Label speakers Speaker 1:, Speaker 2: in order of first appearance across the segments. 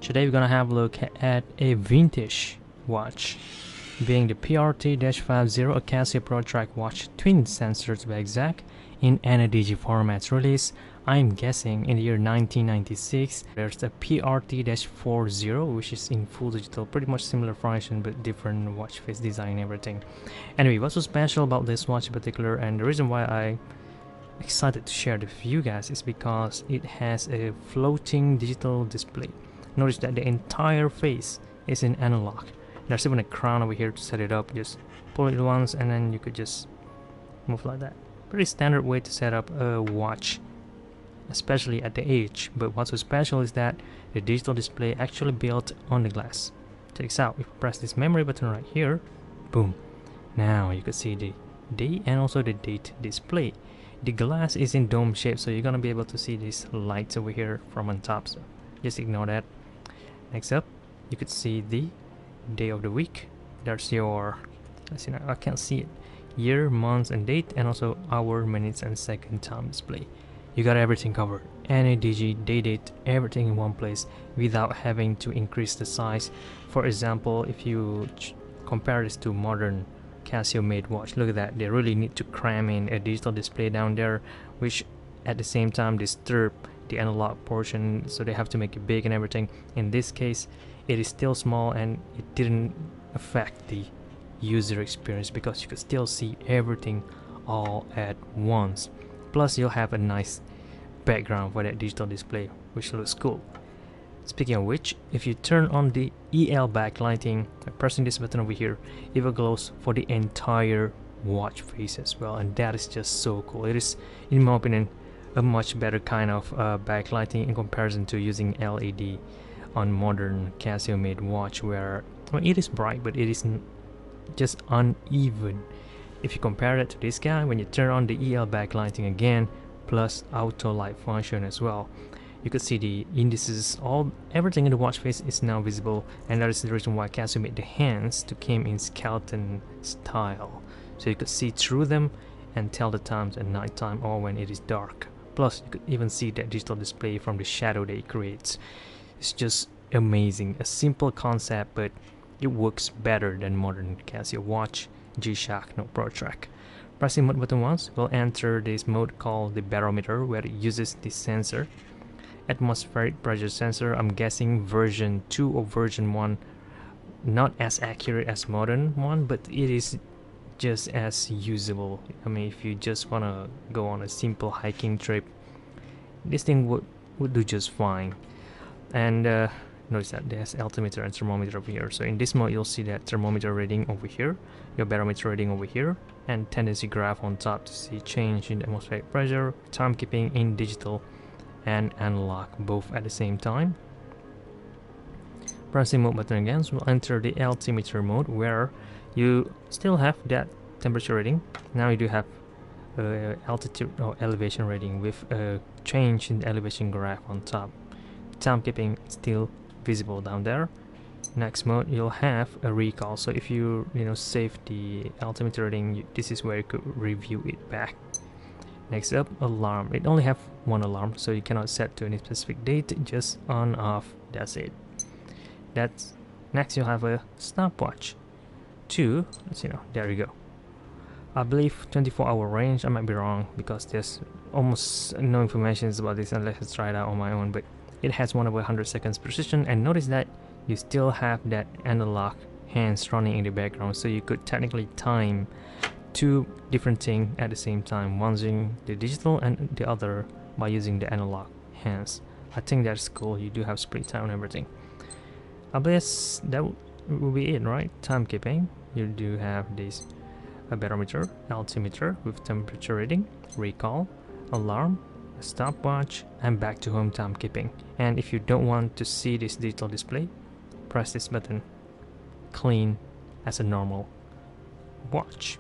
Speaker 1: Today we're gonna have a look at a vintage watch, being the PRT-50, a Casio ProTrack watch, twin sensors to be exact, in NADG formats released, I'm guessing, in the year 1996. There's the PRT-40, which is in full digital, pretty much similar function but different watch face design and everything. Anyway, what's so special about this watch in particular, and the reason why I excited to share it with you guys, is because it has a floating digital display. Notice that the entire face is in analog. There's even a crown over here to set it up. Just pull it once and then you could just move like that. Pretty standard way to set up a watch, especially at the age. But what's so special is that the digital display actually built on the glass. Check this out. If you press this memory button right here, boom. Now you can see the day and also the date display. The glass is in dome shape, so you're gonna be able to see these lights over here from on top. So just ignore that. Next up, you could see the day of the week. There's your, let's see now, I can't see it, year, months and date, and also hour, minutes and second time display. You got everything covered, NADG, day, date, everything in one place without having to increase the size. For example, if you compare this to modern Casio made watch, look at that, they really need to cram in a digital display down there, which at the same time disturb the analog portion, so they have to make it big and everything. In this case, it is still small and it didn't affect the user experience because you could still see everything all at once. Plus you'll have a nice background for that digital display, which looks cool. Speaking of which, if you turn on the EL backlighting by pressing this button over here, it will glow for the entire watch face as well, and that is just so cool. It is, in my opinion, a much better kind of backlighting in comparison to using LED on modern Casio made watch, where, well, it is bright but it is just uneven. If you compare it to this guy, when you turn on the EL backlighting again plus auto light function as well, you could see the indices, everything in the watch face is now visible, and that is the reason why Casio made the hands to come in skeleton style, so you could see through them and tell the times at night time or when it is dark. Plus you could even see that digital display from the shadow that it creates. It's just amazing. A simple concept, but it works better than modern Casio watch, G-Shock, no ProTrack. Pressing mode button once will enter this mode called the Barometer, where it uses this sensor, atmospheric pressure sensor. I'm guessing version 2 or version 1, not as accurate as modern one, but it is just as usable. I mean, if you just want to go on a simple hiking trip, this thing would do just fine. And notice that there's altimeter and thermometer over here. So in this mode you'll see that thermometer reading over here, your barometer reading over here, and tendency graph on top to see change in the atmospheric pressure, timekeeping in digital and analog both at the same time. Pressing mode button again will enter the altimeter mode, where you still have that temperature reading. Now you do have altitude or elevation reading with a change in the elevation graph on top. Timekeeping still visible down there. Next mode, you'll have a recall. So if you save the altimeter reading, this is where you could review it back. Next up, alarm. It only have one alarm, so you cannot set to any specific date, just on off, that's it. That's next. You'll have a stopwatch. Let's there you go. I believe 24-hour range. I might be wrong because there's almost no information about this unless I try it out on my own, but it has 1 over 100 seconds precision. And notice that you still have that analog hands running in the background, so you could technically time two different things at the same time, one using the digital and the other by using the analog hands. I think that's cool. You do have split time and everything. I guess that will be it, right? Timekeeping, you do have this barometer, altimeter with temperature reading, recall, alarm, a stopwatch, and back to home timekeeping. And if you don't want to see this digital display, press this button, clean as a normal watch.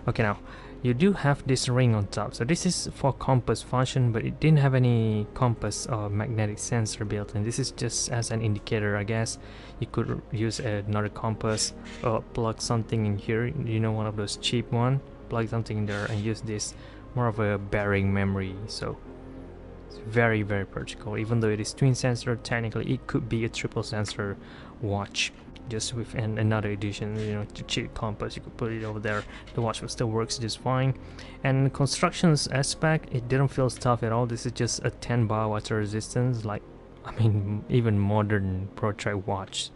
Speaker 1: Okay, now you do have this ring on top, so this is for compass function, but it didn't have any compass or magnetic sensor built in. This is just as an indicator, I guess. You could use another compass or plug something in here, one of those cheap one, plug something in there and use this more of a bearing memory. So It's very practical. Even though it is twin sensor, technically it could be a triple sensor watch, just with another edition, you know, to cheat compass. You could put it over there, the watch will still works just fine. And constructions aspect, it didn't feel tough at all. This is just a 10 bar water resistance. Like, I mean, even modern ProTrack watch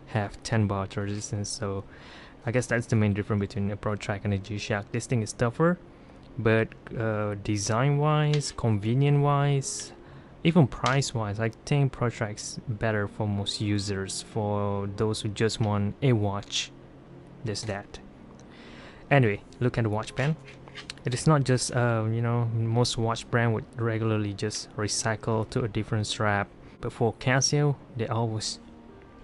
Speaker 1: have 10 bar water resistance, so I guess that's the main difference between a ProTrack and a G-Shock. This thing is tougher, but design wise, convenient wise, even price wise, I think ProTrack's better for most users, for those who just want a watch. Just that. Anyway, look at the watch pen. It is not just you know, most watch brand would regularly just recycle to a different strap, but for Casio they always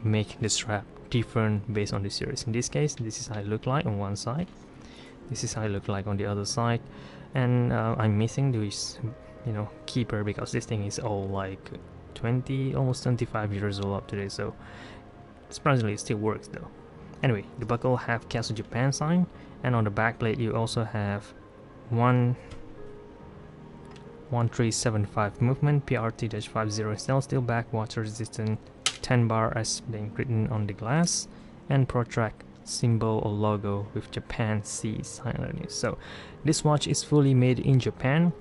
Speaker 1: make the strap different based on the series. In this case, this is how it look like on one side, this is how it look like on the other side, and I'm missing this, you know, keeper, because this thing is all like 20, almost 25 years old up today, so surprisingly it still works though. Anyway, the buckle have Casio Japan sign, and on the back plate you also have 1375 movement, PRT-50 stainless steel back, water resistant, 10 bar as being written on the glass, and ProTrack symbol or logo with Japan C sign on it. So this watch is fully made in Japan,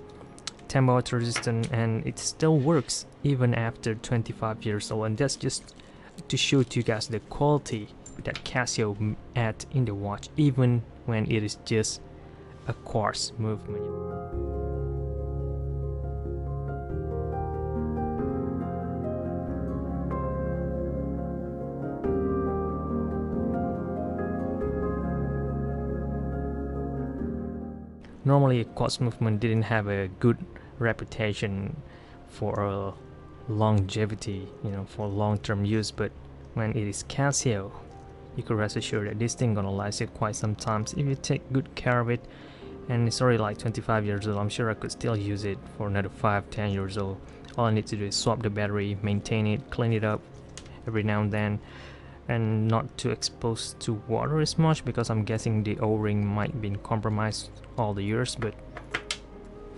Speaker 1: 10 bar water resistant, and it still works even after 25 years old. And that's just to show to you guys the quality that Casio add in the watch, even when it is just a quartz movement. Normally, quartz movement didn't have a good reputation for longevity, you know, for long-term use, but when it is Casio, you could rest assured that this thing gonna last you quite some time if you take good care of it. And it's already like 25 years old. I'm sure I could still use it for another 5-10 years old. All I need to do is swap the battery, maintain it, clean it up every now and then, and not too exposed to water as much, because I'm guessing the O-ring might be compromised all the years. But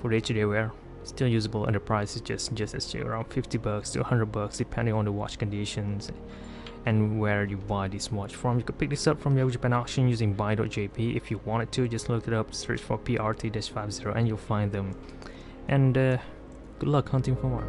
Speaker 1: for day-to-day wear, still usable, and the price is just as cheap, around 50 bucks to 100 bucks depending on the watch conditions and where you buy this watch from. You could pick this up from your Japan auction using buy.jp if you wanted to. Just look it up, search for PRT-50, and you'll find them. And good luck hunting for more.